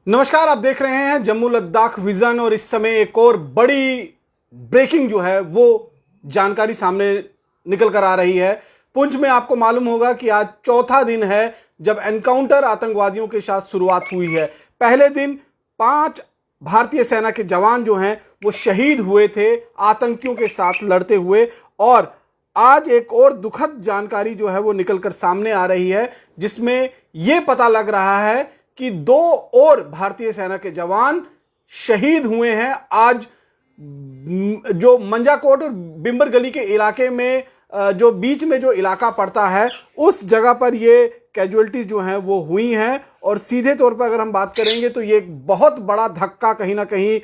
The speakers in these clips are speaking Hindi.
नमस्कार, आप देख रहे हैं जम्मू लद्दाख विजन और इस समय एक और बड़ी ब्रेकिंग जो है वो जानकारी सामने निकल कर आ रही है। पुंछ में आपको मालूम होगा कि आज चौथा दिन है जब एनकाउंटर आतंकवादियों के साथ शुरुआत हुई है। पहले दिन 5 भारतीय सेना के जवान जो हैं वो शहीद हुए थे आतंकियों के साथ लड़ते हुए, और आज एक और दुखद जानकारी जो है वो निकलकर सामने आ रही है, जिसमें यह पता लग रहा है कि 2 और भारतीय सेना के जवान शहीद हुए हैं। आज जो मंजाकोट और बिम्बर गली के इलाके में जो बीच में जो इलाका पड़ता है उस जगह पर ये कैजुअल्टीज जो हैं वो हुई हैं, और सीधे तौर पर अगर हम बात करेंगे तो ये एक बहुत बड़ा धक्का कहीं ना कहीं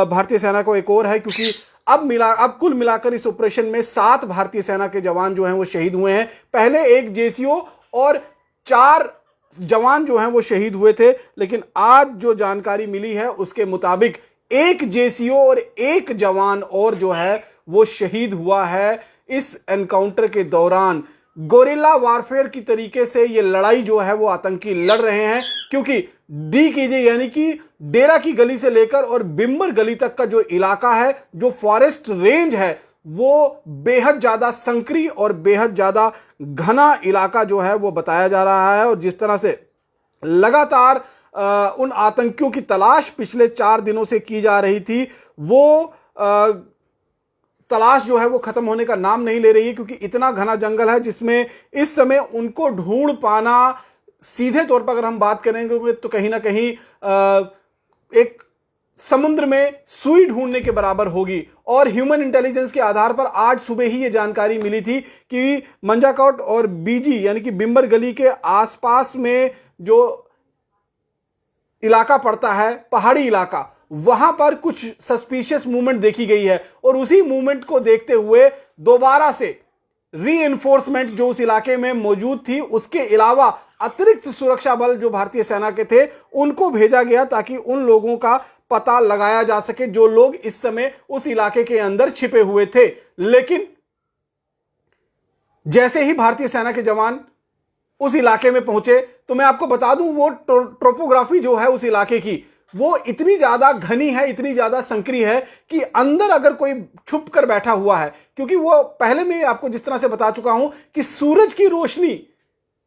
भारतीय सेना को एक और है, क्योंकि अब कुल मिलाकर इस ऑपरेशन में 7 भारतीय सेना के जवान जो हैं वो शहीद हुए हैं। पहले एक जेसीओ और 4 जवान जो हैं वो शहीद हुए थे, लेकिन आज जो जानकारी मिली है उसके मुताबिक एक जेसीओ और एक जवान और जो है वो शहीद हुआ है इस एनकाउंटर के दौरान। गोरिल्ला वारफेयर की तरीके से ये लड़ाई जो है वो आतंकी लड़ रहे हैं, क्योंकि DKJ यानी कि डेरा की गली से लेकर और बिम्बर गली तक का जो इलाका है, जो फॉरेस्ट रेंज है, वो बेहद ज्यादा संकरी और बेहद ज्यादा घना इलाका जो है वो बताया जा रहा है। और जिस तरह से लगातार उन आतंकियों की तलाश पिछले 4 दिनों से की जा रही थी, वो तलाश जो है वो खत्म होने का नाम नहीं ले रही है, क्योंकि इतना घना जंगल है जिसमें इस समय उनको ढूंढ पाना सीधे तौर पर अगर हम बात करेंगे तो कहीं ना कहीं एक समुद्र में सुई ढूंढने के बराबर होगी। और ह्यूमन इंटेलिजेंस के आधार पर आज सुबह ही ये जानकारी मिली थी कि मंजाकोट और BG यानी कि बिम्बर गली के आसपास में जो इलाका पड़ता है, पहाड़ी इलाका, वहां पर कुछ सस्पिशियस मूवमेंट देखी गई है, और उसी मूवमेंट को देखते हुए दोबारा से रीइंफोर्समेंट जो उस इलाके में मौजूद थी, उसके अलावा अतिरिक्त सुरक्षा बल जो भारतीय सेना के थे उनको भेजा गया ताकि उन लोगों का पता लगाया जा सके जो लोग इस समय उस इलाके के अंदर छिपे हुए थे। लेकिन जैसे ही भारतीय सेना के जवान उस इलाके में पहुंचे, तो मैं आपको बता दूं वो टोपोग्राफी जो है उस इलाके की वो इतनी ज्यादा घनी है, इतनी ज्यादा संकरी है कि अंदर अगर कोई छुप कर बैठा हुआ है, क्योंकि वो पहले मैं आपको जिस तरह से बता चुका हूं कि सूरज की रोशनी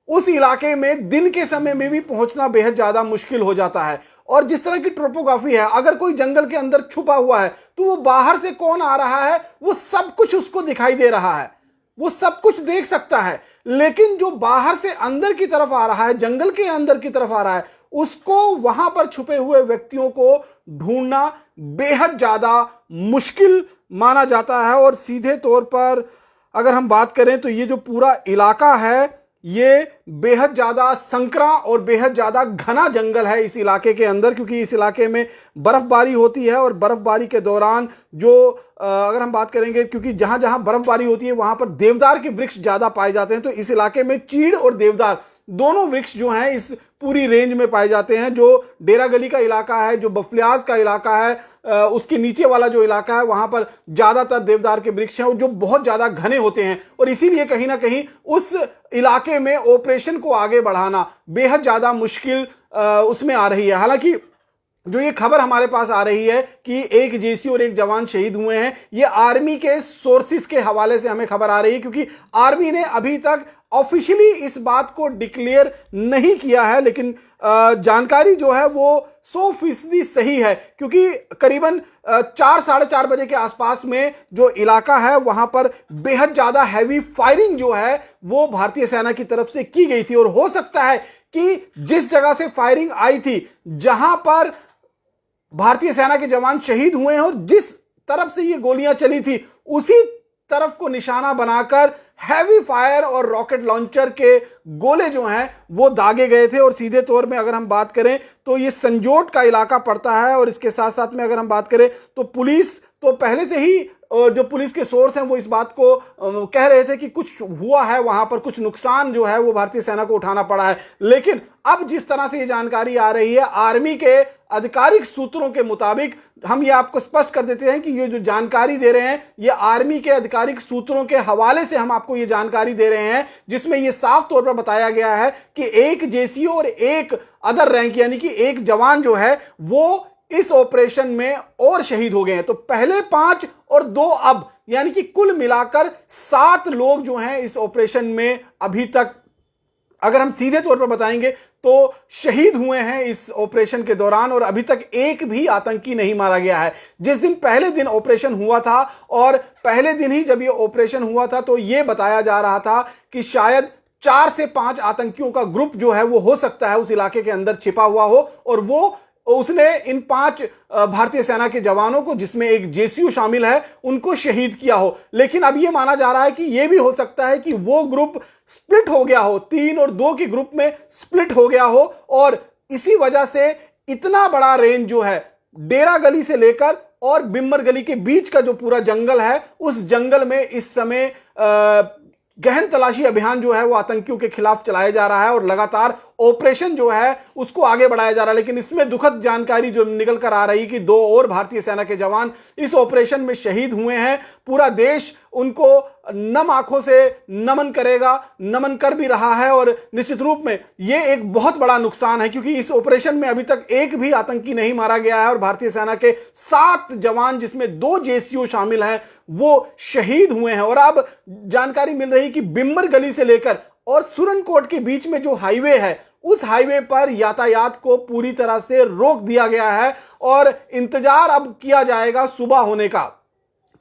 उस इलाके में दिन के समय में भी पहुंचना बेहद ज्यादा मुश्किल हो जाता है। और जिस तरह की टोपोग्राफी है, अगर कोई जंगल के अंदर छुपा हुआ है तो वो बाहर से कौन आ रहा है वो सब कुछ उसको दिखाई दे रहा है, वो सब कुछ देख सकता है। लेकिन जो बाहर से अंदर की तरफ आ रहा है, जंगल के अंदर की तरफ आ रहा है, उसको वहां पर छुपे हुए व्यक्तियों को ढूंढना बेहद ज्यादा मुश्किल माना जाता है। और सीधे तौर पर अगर हम बात करें तो ये जो पूरा इलाका है ये बेहद ज्यादा संकरा और बेहद ज्यादा घना जंगल है इस इलाके के अंदर, क्योंकि इस इलाके में बर्फबारी होती है। और बर्फबारी के दौरान जो अगर हम बात करेंगे, क्योंकि जहां जहां बर्फबारी होती है वहां पर देवदार के वृक्ष ज्यादा पाए जाते हैं, तो इस इलाके में चीड़ और देवदार दोनों वृक्ष जो हैं इस पूरी रेंज में पाए जाते हैं। जो डेरा गली का इलाका है, जो बफलियाज का इलाका है, उसके नीचे वाला जो इलाका है वहां पर ज्यादातर देवदार के वृक्ष हैं जो बहुत ज्यादा घने होते हैं, और इसीलिए कहीं ना कहीं उस इलाके में ऑपरेशन को आगे बढ़ाना बेहद ज्यादा मुश्किल उसमें आ रही है। हालांकि जो ये खबर हमारे पास आ रही है कि एक जेसी और एक जवान शहीद हुए हैं, ये आर्मी के सोर्सेस के हवाले से हमें खबर आ रही है, क्योंकि आर्मी ने अभी तक ऑफिशियली इस बात को डिक्लेयर नहीं किया है। लेकिन जानकारी जो है वो 100% सही है, क्योंकि करीबन 4 साढ़े 4 बजे के आसपास में जो इलाका है वहां पर बेहद ज्यादा हैवी फायरिंग जो है वो भारतीय सेना की तरफ से की गई थी। और हो सकता है कि जिस जगह से फायरिंग आई थी, जहां पर भारतीय सेना के जवान शहीद हुए हैं और जिस तरफ से ये गोलियां चली थी, उसी तरफ को निशाना बनाकर हैवी फायर और रॉकेट लॉन्चर के गोले जो हैं वो दागे गए थे। और सीधे तौर में अगर हम बात करें तो ये संजोट का इलाका पड़ता है, और इसके साथ साथ में अगर हम बात करें तो पुलिस तो पहले से ही जो पुलिस के सोर्स हैं वो इस बात को कह रहे थे कि कुछ हुआ है वहां पर, कुछ नुकसान जो है वो भारतीय सेना को उठाना पड़ा है। लेकिन अब जिस तरह से ये जानकारी आ रही है आर्मी के आधिकारिक सूत्रों के मुताबिक, हम ये आपको स्पष्ट कर देते हैं कि ये जो जानकारी दे रहे हैं ये आर्मी के आधिकारिक सूत्रों के हवाले से हम आपको ये जानकारी दे रहे हैं, जिसमें ये साफ तौर पर बताया गया है कि एक जेसीओ और एक अदर रैंक यानी कि एक जवान जो है वो इस ऑपरेशन में और शहीद हो गए हैं। तो पहले 5 और 2 अब, यानी कि कुल मिलाकर 7 लोग जो हैं इस ऑपरेशन में अभी तक, अगर हम सीधे तौर पर बताएंगे तो शहीद हुए हैं इस ऑपरेशन के दौरान, और अभी तक एक भी आतंकी नहीं मारा गया है। जिस दिन पहले दिन ऑपरेशन हुआ था, और पहले दिन ही जब ये ऑपरेशन हुआ था तो ये बताया जा रहा था कि शायद 4 से 5 आतंकियों का ग्रुप जो है वो हो सकता है उस इलाके के अंदर छिपा हुआ हो, और उसने इन 5 भारतीय सेना के जवानों को, जिसमें एक जेसीयू शामिल है, उनको शहीद किया हो। लेकिन अब यह माना जा रहा है कि यह भी हो सकता है कि वो ग्रुप स्प्लिट हो गया हो, 3 और 2 के ग्रुप में स्प्लिट हो गया हो, और इसी वजह से इतना बड़ा रेंज जो है डेरा गली से लेकर और बिम्मर गली के बीच का जो पूरा जंगल है, उस जंगल में इस समय गहन तलाशी अभियान जो है वो आतंकियों के खिलाफ चलाया जा रहा है, और लगातार ऑपरेशन जो है उसको आगे बढ़ाया जा रहा है। लेकिन इसमें दुखद जानकारी जो निकल कर आ रही कि 2 और भारतीय सेना के जवान इस ऑपरेशन में शहीद हुए हैं। पूरा देश उनको नम आंखों से नमन करेगा, नमन कर भी रहा है, और निश्चित रूप में यह एक बहुत बड़ा नुकसान है, क्योंकि इस ऑपरेशन में अभी तक एक भी आतंकी नहीं मारा गया है, और भारतीय सेना के 7 जवान, जिसमें 2 जेसीओ शामिल हैं, वो शहीद हुए हैं। और अब जानकारी मिल रही कि बिम्मर गली से लेकर और सुरनकोट के बीच में जो हाईवे है, उस हाईवे पर यातायात को पूरी तरह से रोक दिया गया है, और इंतजार अब किया जाएगा सुबह होने का,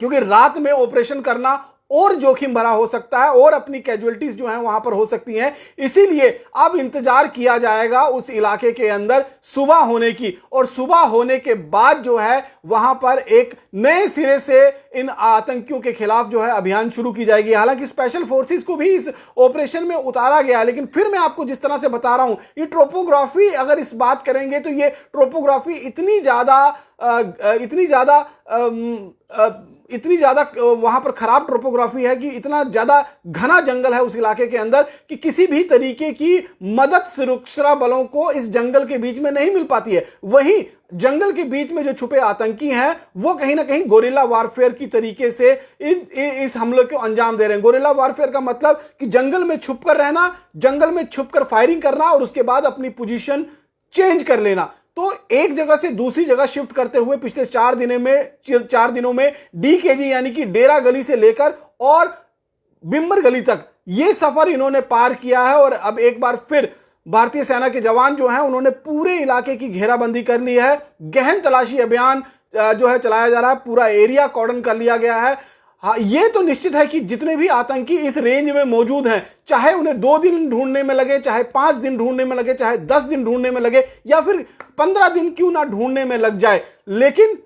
क्योंकि रात में ऑपरेशन करना और जोखिम भरा हो सकता है, और अपनी कैजुअलिटीज जो हैं वहां पर हो सकती हैं। इसीलिए अब इंतजार किया जाएगा उस इलाके के अंदर सुबह होने की, और सुबह होने के बाद जो है वहां पर एक नए सिरे से इन आतंकियों के खिलाफ जो है अभियान शुरू की जाएगी। हालांकि स्पेशल फोर्सेस को भी इस ऑपरेशन में उतारा गया है, लेकिन फिर मैं आपको जिस तरह से बता रहा हूं, ये ट्रोपोग्राफी, अगर इस बात करेंगे तो ये ट्रोपोग्राफी इतनी ज्यादा वहां पर खराब ट्रोपोग्राफी है कि इतना ज्यादा घना जंगल है उस इलाके के अंदर कि किसी भी तरीके की मदद सुरक्षा बलों को इस जंगल के बीच में नहीं मिल पाती है। वहीं जंगल के बीच में जो छुपे आतंकी हैं वो कहीं ना कहीं गोरिल्ला वारफेयर की तरीके से इस हमले को अंजाम दे रहे हैं। गोरिल्ला वारफेयर का मतलब कि जंगल में छुपकर रहना, जंगल में छुपकर फायरिंग करना, और उसके बाद अपनी पोजीशन चेंज कर लेना। तो एक जगह से दूसरी जगह शिफ्ट करते हुए पिछले 4 दिनों में डीकेजी यानी कि डेरा गली से लेकर और बिम्मर गली तक ये सफर इन्होंने पार किया है। और अब एक बार फिर भारतीय सेना के जवान जो हैं उन्होंने पूरे इलाके की घेराबंदी कर ली है। गहन तलाशी अभियान जो है चलाया जा रहा है, पूरा एरिया कॉर्डन कर लिया गया है। हाँ, ये तो निश्चित है कि जितने भी आतंकी इस रेंज में मौजूद हैं, चाहे उन्हें 2 दिन ढूंढने में लगे, चाहे 5 दिन ढूंढने में लगे, चाहे 10 दिन ढूंढने में लगे, या फिर 15 दिन क्यों ना ढूंढने में लग जाए, लेकिन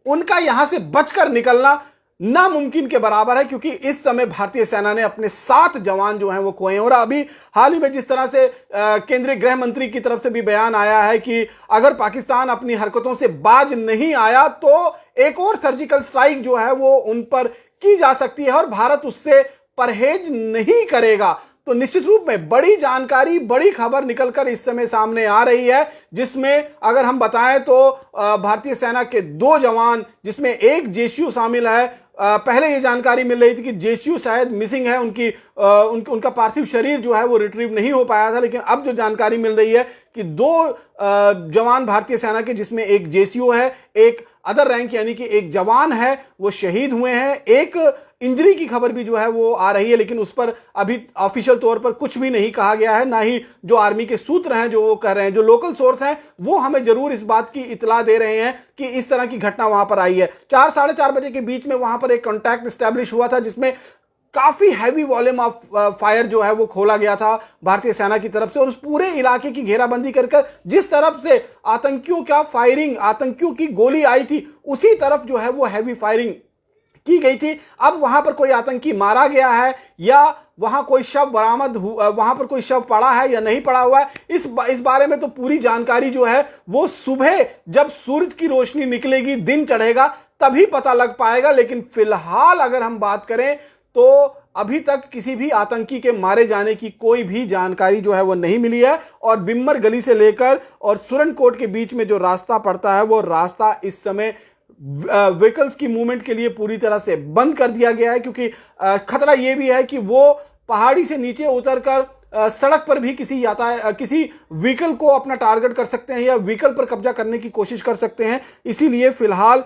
उनका यहां से बचकर निकलना नामुमकिन के बराबर है, क्योंकि इस समय भारतीय सेना ने अपने 7 जवान जो हैं वो खोए हैं। और अभी हाल ही में जिस तरह से केंद्रीय गृह मंत्री की तरफ से भी बयान आया है कि अगर पाकिस्तान अपनी हरकतों से बाज नहीं आया तो एक और सर्जिकल स्ट्राइक जो है वो उन पर की जा सकती है, और भारत उससे परहेज नहीं करेगा। तो निश्चित रूप में बड़ी जानकारी, बड़ी खबर निकलकर इस समय सामने आ रही है, जिसमें अगर हम बताएं तो भारतीय सेना के 2 जवान, जिसमें एक जेसीयू शामिल है। पहले ये जानकारी मिल रही थी कि जेसीयू शायद मिसिंग है, उनका पार्थिव शरीर जो है वो रिट्रीव नहीं हो पाया था, लेकिन अब जो जानकारी मिल रही है कि 2 जवान भारतीय सेना के, जिसमें एक जेसीयू है, एक अदर रैंक यानी कि एक जवान है, वो शहीद हुए हैं। एक इंजरी की खबर भी जो है वो आ रही है, लेकिन उस पर अभी ऑफिशियल तौर पर कुछ भी नहीं कहा गया है, ना ही जो आर्मी के सूत्र हैं जो वो कह रहे हैं। जो लोकल सोर्स हैं वो हमें जरूर इस बात की इतला दे रहे हैं कि इस तरह की घटना वहां पर आई है। 4 साढ़े 4 बजे के बीच में वहां पर एक कॉन्टैक्ट एस्टैब्लिश हुआ था, जिसमें काफी हैवी वॉल्यूम ऑफ फायर जो है वो खोला गया था भारतीय सेना की तरफ से, और उस पूरे इलाके की घेराबंदी कर जिस तरफ से आतंकियों का फायरिंग, आतंकियों की गोली आई थी, उसी तरफ जो है वो हैवी फायरिंग की गई थी। अब वहां पर कोई आतंकी मारा गया है या वहां कोई शव बरामद हुआ, वहां पर कोई शव पड़ा है या नहीं पड़ा हुआ है, इस बारे में तो पूरी जानकारी जो है वो सुबह जब सूरज की रोशनी निकलेगी, दिन चढ़ेगा, तभी पता लग पाएगा। लेकिन फिलहाल अगर हम बात करें तो अभी तक किसी भी आतंकी के मारे जाने की कोई भी जानकारी जो है वो नहीं मिली है। और बिम्मर गली से लेकर और सुरनकोट के बीच में जो रास्ता पड़ता है वो रास्ता इस समय व्हीकल्स की मूवमेंट के लिए पूरी तरह से बंद कर दिया गया है, क्योंकि खतरा यह भी है कि वो पहाड़ी से नीचे उतरकर सड़क पर भी किसी व्हीकल को अपना टारगेट कर सकते हैं या व्हीकल पर कब्जा करने की कोशिश कर सकते हैं। इसीलिए फिलहाल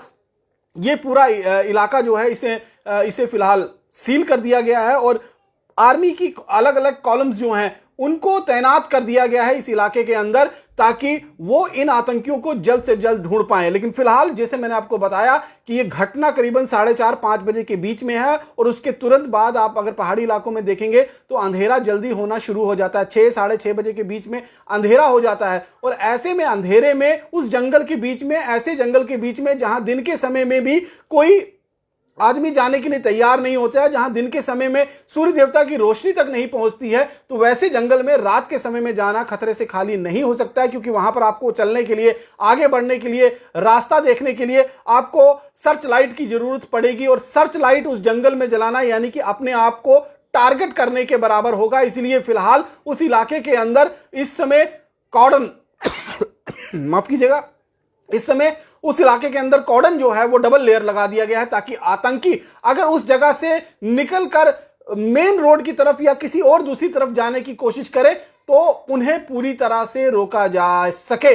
ये पूरा इलाका जो है इसे फिलहाल सील कर दिया गया है और आर्मी की अलग अलग कॉलम्स जो हैं उनको तैनात कर दिया गया है इस इलाके के अंदर, ताकि वो इन आतंकियों को जल्द से जल्द ढूंढ पाएं। लेकिन फिलहाल जैसे मैंने आपको बताया कि ये घटना करीबन 4:30-5 बजे के बीच में है और उसके तुरंत बाद आप अगर पहाड़ी इलाकों में देखेंगे तो अंधेरा जल्दी होना शुरू हो जाता है। 6-6:30 बजे के बीच में अंधेरा हो जाता है और ऐसे में अंधेरे में उस जंगल के बीच में, ऐसे जंगल के बीच में जहां दिन के समय में भी कोई आदमी जाने के लिए तैयार नहीं होता है, जहां दिन के समय में सूर्य देवता की रोशनी तक नहीं पहुंचती है, तो वैसे जंगल में रात के समय में जाना खतरे से खाली नहीं हो सकता है। क्योंकि वहां पर आपको चलने के लिए, आगे बढ़ने के लिए, रास्ता देखने के लिए आपको सर्च लाइट की जरूरत पड़ेगी और सर्च लाइट उस जंगल में जलाना यानी कि अपने आप को टारगेट करने के बराबर होगा। इसलिए फिलहाल उस इलाके के अंदर इस समय कॉर्डन माफ कीजिएगा, इस समय उस इलाके के अंदर कॉर्डन जो है वो डबल लेयर लगा दिया गया है, ताकि आतंकी अगर उस जगह से निकलकर मेन रोड की तरफ या किसी और दूसरी तरफ जाने की कोशिश करे तो उन्हें पूरी तरह से रोका जा सके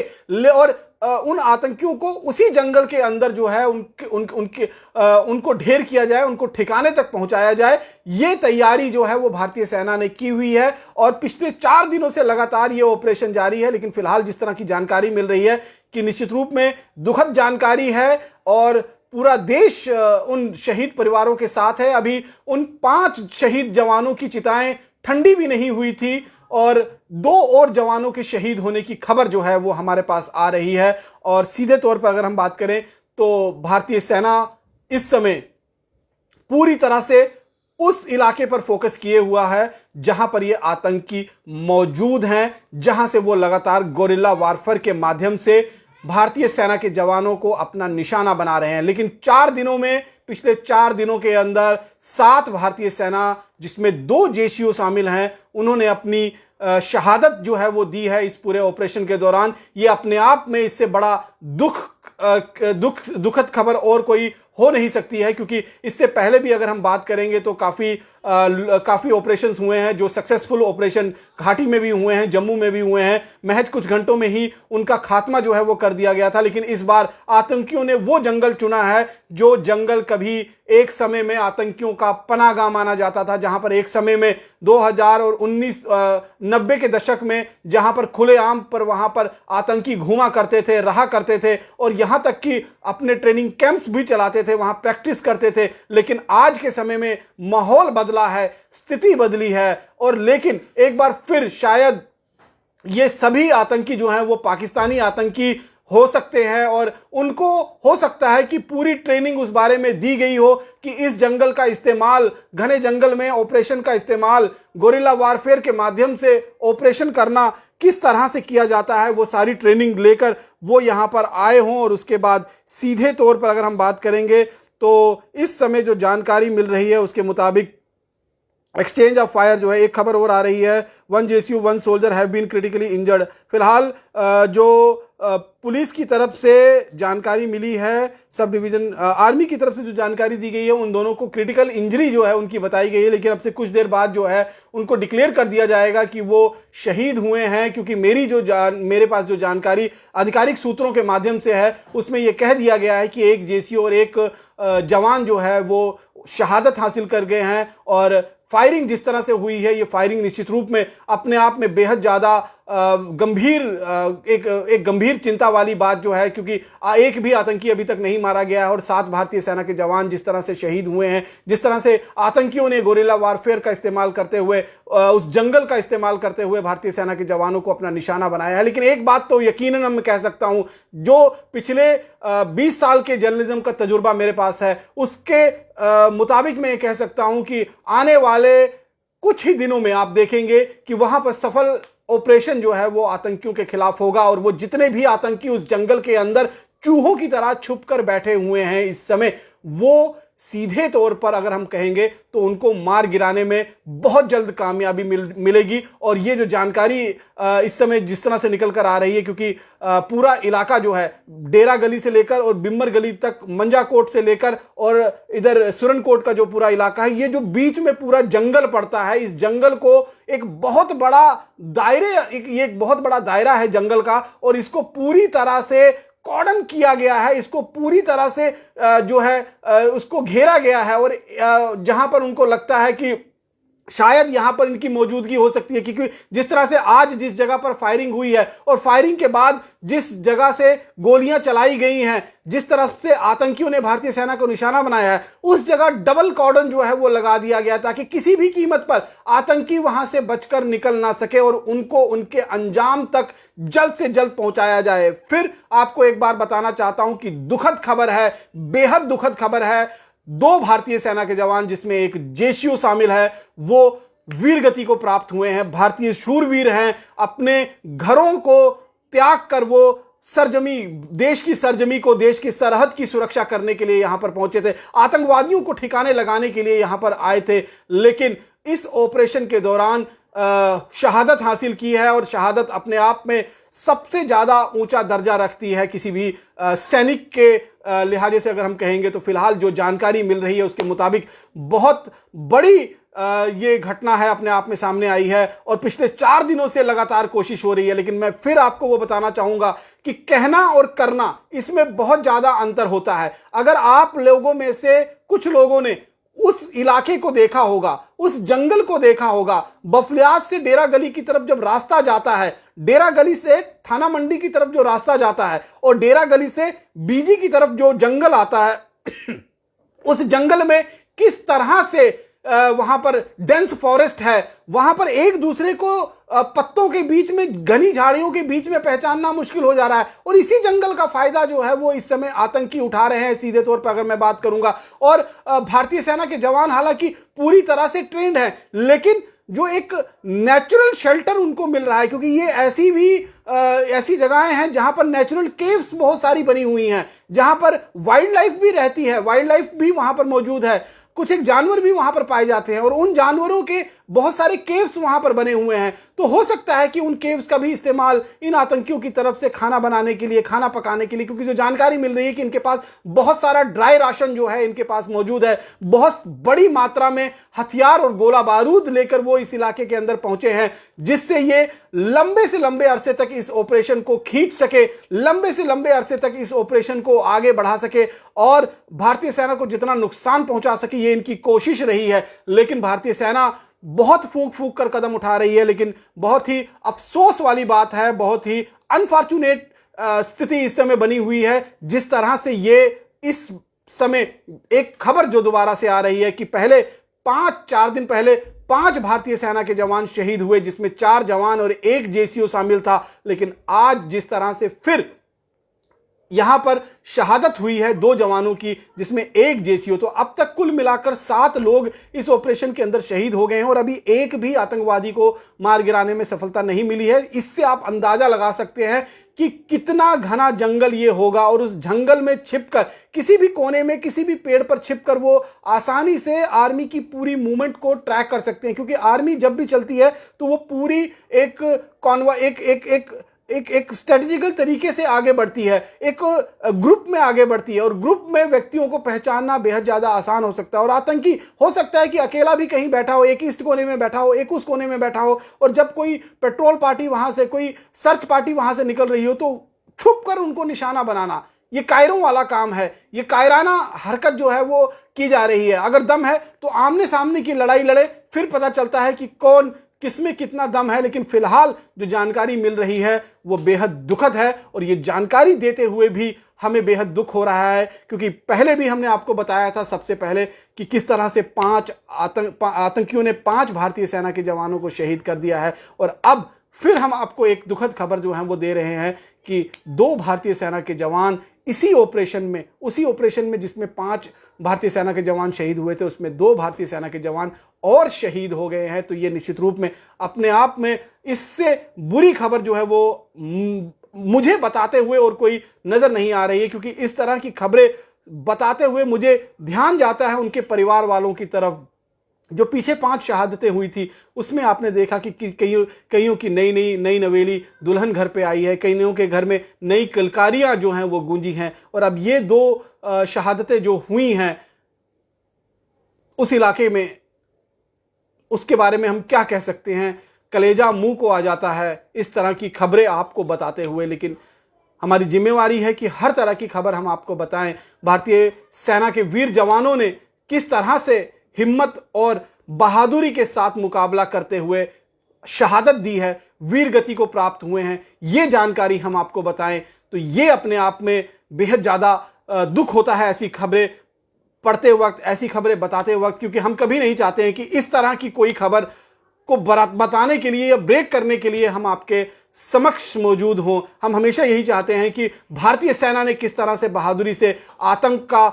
और उन आतंकियों को उसी जंगल के अंदर जो है उनको ढेर किया जाए, उनको ठिकाने तक पहुंचाया जाए। यह तैयारी जो है वो भारतीय सेना ने की हुई है और पिछले 4 दिनों से लगातार यह ऑपरेशन जारी है। लेकिन फिलहाल जिस तरह की जानकारी मिल रही है कि निश्चित रूप में दुखद जानकारी है और पूरा देश उन शहीद परिवारों के साथ है। अभी उन 5 शहीद जवानों की चिताएं ठंडी भी नहीं हुई थी और 2 और जवानों के शहीद होने की खबर जो है वो हमारे पास आ रही है। और सीधे तौर पर अगर हम बात करें तो भारतीय सेना इस समय पूरी तरह से उस इलाके पर फोकस किए हुआ है जहां पर ये आतंकी मौजूद हैं, जहां से वो लगातार गोरिल्ला वारफेयर के माध्यम से भारतीय सेना के जवानों को अपना निशाना बना रहे हैं। लेकिन 4 दिनों में, पिछले 4 दिनों के अंदर 7 भारतीय सेना, जिसमें 2 जेसीओ शामिल हैं, उन्होंने अपनी शहादत जो है वो दी है इस पूरे ऑपरेशन के दौरान। ये अपने आप में इससे बड़ा दुखद खबर और कोई हो नहीं सकती है, क्योंकि इससे पहले भी अगर हम बात करेंगे तो काफी ऑपरेशंस हुए हैं जो सक्सेसफुल ऑपरेशन घाटी में भी हुए हैं, जम्मू में भी हुए हैं। महज कुछ घंटों में ही उनका खात्मा जो है वो कर दिया गया था। लेकिन इस बार आतंकियों ने वो जंगल चुना है जो जंगल कभी एक समय में आतंकियों का पनाहगाह माना जाता था, जहां पर एक समय में 2000 और 1990 के दशक में जहां पर खुलेआम पर वहां पर आतंकी घूमा करते थे, रहा करते थे और यहां तक कि अपने ट्रेनिंग कैंप्स भी चलाते थे, वहां प्रैक्टिस करते थे। लेकिन आज के समय में माहौल बदला है, स्थिति बदली है और लेकिन एक बार फिर शायद ये सभी आतंकी जो हैं वो पाकिस्तानी आतंकी हो सकते हैं और उनको हो सकता है कि पूरी ट्रेनिंग उस बारे में दी गई हो कि इस जंगल का इस्तेमाल, घने जंगल में ऑपरेशन का इस्तेमाल, गोरिल्ला वारफेयर के माध्यम से ऑपरेशन करना किस तरह से किया जाता है, वो सारी ट्रेनिंग लेकर वो यहां पर आए हों। और उसके बाद सीधे तौर पर अगर हम बात करेंगे तो इस समय जो जानकारी मिल रही है उसके मुताबिक एक्सचेंज ऑफ फायर जो है, एक खबर और आ रही है, 1 JCU 1 soldier have been critically injured. फिलहाल जो पुलिस की तरफ से जानकारी मिली है, सब डिवीजन आर्मी की तरफ से जो जानकारी दी गई है, उन दोनों को क्रिटिकल इंजरी जो है उनकी बताई गई है। लेकिन अब से कुछ देर बाद जो है उनको डिक्लेयर कर दिया जाएगा कि वो शहीद हुए हैं, क्योंकि मेरे पास जो जानकारी आधिकारिक सूत्रों के माध्यम से है उसमें यह कह दिया गया है कि एक जेसीओ और एक जवान जो है वो शहादत हासिल कर गए हैं। और फायरिंग जिस तरह से हुई है, ये फायरिंग निश्चित रूप में अपने आप में बेहद ज़्यादा गंभीर एक गंभीर चिंता वाली बात जो है, क्योंकि एक भी आतंकी अभी तक नहीं मारा गया है और 7 भारतीय सेना के जवान जिस तरह से शहीद हुए हैं, जिस तरह से आतंकियों ने गोरिल्ला वारफेयर का इस्तेमाल करते हुए, उस जंगल का इस्तेमाल करते हुए भारतीय सेना के जवानों को अपना निशाना बनाया है। लेकिन एक बात तो यकीनन मैं कह सकता हूं, जो पिछले 20 साल के जर्नलिज्म का तजुर्बा मेरे पास है उसके मुताबिक मैं कह सकता हूं कि आने वाले कुछ ही दिनों में आप देखेंगे कि वहां पर सफल ऑपरेशन जो है वो आतंकियों के खिलाफ होगा और वो जितने भी आतंकी उस जंगल के अंदर चूहों की तरह छुप कर बैठे हुए हैं इस समय, वो सीधे तौर पर अगर हम कहेंगे तो उनको मार गिराने में बहुत जल्द कामयाबी मिलेगी। और ये जो जानकारी इस समय जिस तरह से निकल कर आ रही है, क्योंकि पूरा इलाका जो है डेरा गली से लेकर और बिम्बर गली तक, मंजाकोट से लेकर और इधर सुरनकोट का जो पूरा इलाका है, ये जो बीच में पूरा जंगल पड़ता है, इस जंगल को एक बहुत बड़ा ये एक बहुत बड़ा दायरा है जंगल का, और इसको पूरी तरह से कॉर्डन किया गया है, इसको पूरी तरह से जो है उसको घेरा गया है। और जहां पर उनको लगता है कि शायद यहां पर इनकी मौजूदगी हो सकती है, क्योंकि जिस तरह से आज जिस जगह पर फायरिंग हुई है और फायरिंग के बाद जिस जगह से गोलियां चलाई गई हैं, जिस तरफ से आतंकियों ने भारतीय सेना को निशाना बनाया है, उस जगह डबल कॉर्डन जो है वो लगा दिया गया ताकि किसी भी कीमत पर आतंकी वहां से बचकर निकल ना सके और उनको उनके अंजाम तक जल्द से जल्द पहुंचाया जाए। फिर आपको एक बार बताना चाहता हूं कि दुखद खबर है, बेहद दुखद खबर है। 2 भारतीय सेना के जवान, जिसमें एक जेसीओ शामिल है, वो वीरगति को प्राप्त हुए हैं। भारतीय शूरवीर हैं, अपने घरों को त्याग कर वो सरजमी, देश की सरजमी को, देश की सरहद की सुरक्षा करने के लिए यहां पर पहुंचे थे, आतंकवादियों को ठिकाने लगाने के लिए यहां पर आए थे। लेकिन इस ऑपरेशन के दौरान शहादत हासिल की है, और शहादत अपने आप में सबसे ज्यादा ऊंचा दर्जा रखती है किसी भी सैनिक के लिहाजे से अगर हम कहेंगे तो। फिलहाल जो जानकारी मिल रही है उसके मुताबिक बहुत बड़ी ये घटना है अपने आप में सामने आई है, और पिछले 4 दिनों से लगातार कोशिश हो रही है। लेकिन मैं फिर आपको वो बताना चाहूंगा कि कहना और करना, इसमें बहुत ज्यादा अंतर होता है। अगर आप लोगों में से कुछ लोगों ने उस इलाके को देखा होगा, उस जंगल को देखा होगा, बफलियाज से डेरा गली की तरफ जब रास्ता जाता है, डेरा गली से थाना मंडी की तरफ जो रास्ता जाता है, और डेरा गली से बीजी की तरफ जो जंगल आता है उस जंगल में किस तरह से वहां पर डेंस फॉरेस्ट है, वहां पर एक दूसरे को पत्तों के बीच में, घनी झाड़ियों के बीच में पहचानना मुश्किल हो जा रहा है। और इसी जंगल का फायदा जो है वो इस समय आतंकी उठा रहे हैं, सीधे तौर पर अगर मैं बात करूंगा। और भारतीय सेना के जवान हालांकि पूरी तरह से ट्रेंड हैं, लेकिन जो एक नेचुरल शेल्टर उनको मिल रहा है, क्योंकि ये ऐसी जगहें हैं जहां पर नेचुरल केव्स बहुत सारी बनी हुई हैं, जहां पर वाइल्ड लाइफ भी रहती है, वाइल्ड लाइफ भी वहां पर मौजूद है, कुछ एक जानवर भी वहां पर पाए जाते हैं, और उन जानवरों के बहुत सारे केव्स वहां पर बने हुए हैं। तो हो सकता है कि उन केव्स का भी इस्तेमाल इन आतंकियों की तरफ से खाना बनाने के लिए, खाना पकाने के लिए, क्योंकि जो जानकारी मिल रही है कि इनके पास बहुत सारा ड्राई राशन जो है इनके पास मौजूद है, बहुत बड़ी मात्रा में हथियार और गोला बारूद लेकर वो इस इलाके के अंदर पहुंचे हैं, जिससे ये लंबे से लंबे अरसे तक इस ऑपरेशन को खींच सके, लंबे से लंबे अरसे तक इस ऑपरेशन को आगे बढ़ा सके और भारतीय सेना को जितना नुकसान पहुंचा सके, ये इनकी कोशिश रही है। लेकिन भारतीय सेना बहुत फूंक फूंक कर कदम उठा रही है। लेकिन बहुत ही अफसोस वाली बात है, बहुत ही अनफॉर्चुनेट स्थिति इस समय बनी हुई है, जिस तरह से ये इस समय एक खबर जो दोबारा से आ रही है कि पहले 4 दिन पहले 5 भारतीय सेना के जवान शहीद हुए, जिसमें 4 जवान और 1 जेसीओ शामिल था। लेकिन आज जिस तरह से फिर यहां पर शहादत हुई है 2 जवानों की, जिसमें 1 जेसीओ, तो अब तक कुल मिलाकर 7 लोग इस ऑपरेशन के अंदर शहीद हो गए हैं, और अभी एक भी आतंकवादी को मार गिराने में सफलता नहीं मिली है। इससे आप अंदाजा लगा सकते हैं कि कितना घना जंगल ये होगा, और उस जंगल में छिपकर, किसी भी कोने में, किसी भी पेड़ पर छिपकर वो आसानी से आर्मी की पूरी मूवमेंट को ट्रैक कर सकते हैं, क्योंकि आर्मी जब भी चलती है तो वो पूरी एक कॉन्वॉय, एक स्ट्रेटेजिकल तरीके से आगे बढ़ती है, एक ग्रुप में आगे बढ़ती है, और ग्रुप में व्यक्तियों को पहचानना बेहद ज्यादा आसान हो सकता है। और आतंकी हो सकता है कि अकेला भी कहीं बैठा हो, एक इस कोने में बैठा हो, एक उस कोने में बैठा हो, और जब कोई पेट्रोल पार्टी वहां से, कोई सर्च पार्टी वहां से निकल रही हो, तो छुप कर उनको निशाना बनाना, ये कायरों वाला काम है, ये कायराना हरकत जो है वो की जा रही है। अगर दम है तो आमने सामने की लड़ाई लड़े, फिर पता चलता है कि कौन किसमें कितना दम है। लेकिन फिलहाल जो जानकारी मिल रही है वो बेहद दुखद है, और ये जानकारी देते हुए भी हमें बेहद दुख हो रहा है, क्योंकि पहले भी हमने आपको बताया था सबसे पहले कि किस तरह से 5 आतंकियों ने 5 भारतीय सेना के जवानों को शहीद कर दिया है। और अब फिर हम आपको एक दुखद खबर जो है वो दे रहे हैं कि 2 भारतीय सेना के जवान इसी ऑपरेशन में, उसी ऑपरेशन में जिसमें 5 भारतीय सेना के जवान शहीद हुए थे, उसमें 2 भारतीय सेना के जवान और शहीद हो गए हैं। तो ये निश्चित रूप में अपने आप में इससे बुरी खबर जो है वो मुझे बताते हुए और कोई नजर नहीं आ रही है, क्योंकि इस तरह की खबरें बताते हुए मुझे ध्यान जाता है उनके परिवार वालों की तरफ। जो पीछे 5 शहादतें हुई थी उसमें आपने देखा कि कईयों की नई नवेली दुल्हन घर पे आई है, कईयों के घर में नई किलकारियां जो हैं वो गूंजी हैं। और अब ये 2 शहादतें जो हुई हैं उस इलाके में, उसके बारे में हम क्या कह सकते हैं? कलेजा मुंह को आ जाता है इस तरह की खबरें आपको बताते हुए। लेकिन हमारी जिम्मेवारी है कि हर तरह की खबर हम आपको बताएं। भारतीय सेना के वीर जवानों ने किस तरह से हिम्मत और बहादुरी के साथ मुकाबला करते हुए शहादत दी है, वीर गति को प्राप्त हुए हैं, ये जानकारी हम आपको बताएं, तो ये अपने आप में बेहद ज़्यादा दुख होता है ऐसी खबरें पढ़ते वक्त, ऐसी खबरें बताते वक्त, क्योंकि हम कभी नहीं चाहते हैं कि इस तरह की कोई खबर को बताने के लिए या ब्रेक करने के लिए हम आपके समक्ष मौजूद हों। हम हमेशा यही चाहते हैं कि भारतीय सेना ने किस तरह से बहादुरी से आतंक का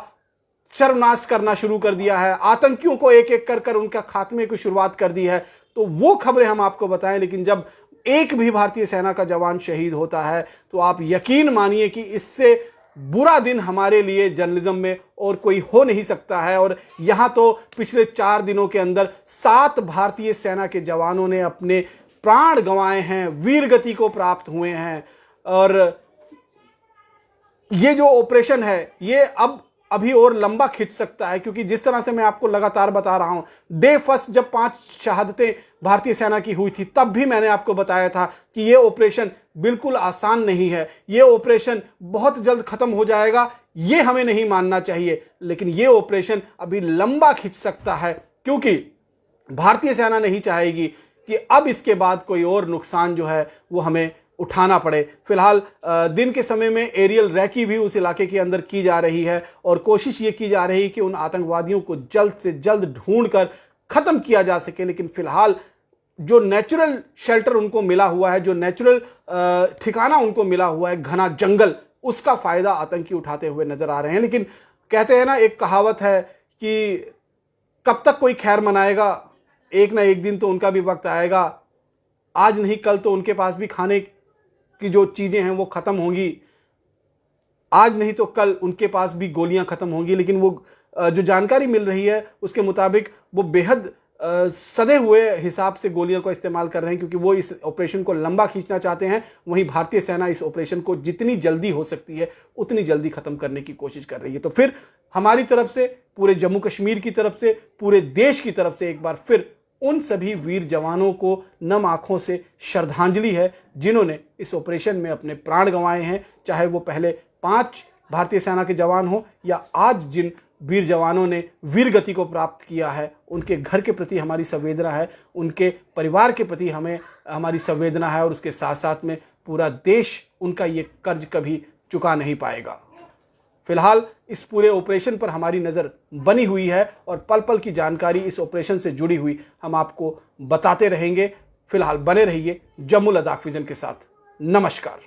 सर्वनाश करना शुरू कर दिया है, आतंकियों को एक एक कर उनका खात्मे की शुरुआत कर दी है, तो वो खबरें हम आपको बताएं। लेकिन जब एक भी भारतीय सेना का जवान शहीद होता है तो आप यकीन मानिए कि इससे बुरा दिन हमारे लिए जर्नलिज्म में और कोई हो नहीं सकता है। और यहां तो पिछले 4 दिनों के अंदर 7 भारतीय सेना के जवानों ने अपने प्राण गंवाए हैं, वीर गति को प्राप्त हुए हैं। और ये जो ऑपरेशन है ये अभी और लंबा खिंच सकता है, क्योंकि जिस तरह से मैं आपको लगातार बता रहा हूं, डे फर्स्ट जब 5 शहादतें भारतीय सेना की हुई थी तब भी मैंने आपको बताया था कि यह ऑपरेशन बिल्कुल आसान नहीं है, यह ऑपरेशन बहुत जल्द खत्म हो जाएगा, यह हमें नहीं मानना चाहिए। लेकिन यह ऑपरेशन अभी लंबा खिंच सकता है, क्योंकि भारतीय सेना नहीं चाहेगी कि अब इसके बाद कोई और नुकसान जो है वो हमें उठाना पड़े। फिलहाल दिन के समय में एरियल रैकी भी उस इलाके के अंदर की जा रही है और कोशिश ये की जा रही है कि उन आतंकवादियों को जल्द से जल्द ढूंढकर खत्म किया जा सके। लेकिन फिलहाल जो नेचुरल शेल्टर उनको मिला हुआ है, जो नेचुरल ठिकाना उनको मिला हुआ है, घना जंगल, उसका फायदा आतंकी उठाते हुए नजर आ रहे हैं। लेकिन कहते हैं ना, एक कहावत है कि कब तक कोई खैर मनाएगा, एक ना एक दिन तो उनका भी वक्त आएगा, आज नहीं कल तो उनके पास भी खाने की जो चीजें हैं वो खत्म होंगी, आज नहीं तो कल उनके पास भी गोलियां खत्म होंगी। लेकिन वो जो जानकारी मिल रही है उसके मुताबिक वो बेहद सदे हुए हिसाब से गोलियों का इस्तेमाल कर रहे हैं, क्योंकि वो इस ऑपरेशन को लंबा खींचना चाहते हैं। वहीं भारतीय सेना इस ऑपरेशन को जितनी जल्दी हो सकती है उतनी जल्दी खत्म करने की कोशिश कर रही है। तो फिर हमारी तरफ से, पूरे जम्मू कश्मीर की तरफ से, पूरे देश की तरफ से एक बार फिर उन सभी वीर जवानों को नम आंखों से श्रद्धांजलि है जिन्होंने इस ऑपरेशन में अपने प्राण गंवाए हैं, चाहे वो पहले 5 भारतीय सेना के जवान हो या आज जिन वीर जवानों ने वीर गति को प्राप्त किया है। उनके घर के प्रति हमारी संवेदना है, उनके परिवार के प्रति हमारी संवेदना है, और उसके साथ साथ में पूरा देश उनका ये कर्ज कभी चुका नहीं पाएगा। फिलहाल इस पूरे ऑपरेशन पर हमारी नज़र बनी हुई है और पल पल की जानकारी इस ऑपरेशन से जुड़ी हुई हम आपको बताते रहेंगे। फिलहाल बने रहिए जम्मू लद्दाख विजन के साथ। नमस्कार।